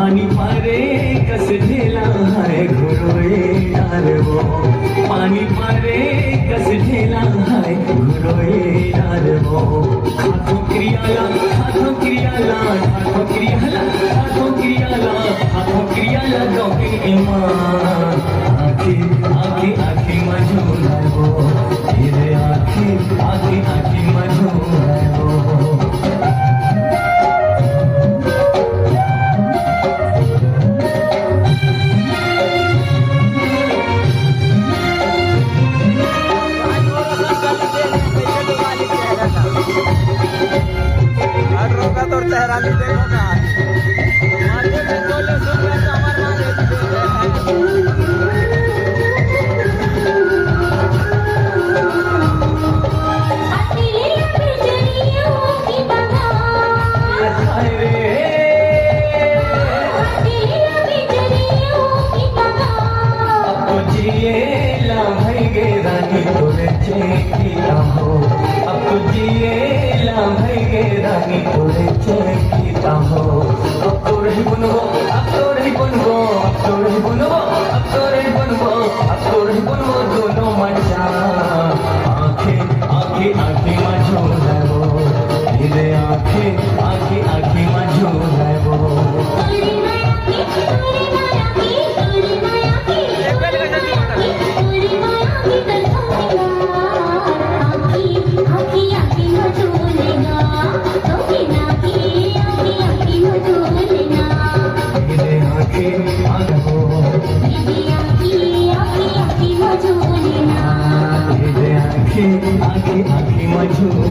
पानी पारे कस ढेला है घुरोए यार वो पानी पारे कस ढेला है घुरोए यार वो हाथों क्रियाला हाथों क्रियाला हाथों क्रियाला हाथों क्रियाला हाथों क्रियाला गौके ईमान आखी आखी आखी मजूर है वो ये आखी आखी आखी मजूर है वो चेहरा नहीं देखोगा आगे में बोले सुन रहे तो हमारे नाम अब तो जिए ला भैगे रानी तोरे चेकिता हो अब तो रही बुनबो अब तो रही बुनबो अब तो रही बुनबो अब तो रही बुनबो अब तो रही बुनबो दोनों मचा आंखें आंखें आंखें मजो है वो ये आंखें आंखें आंखें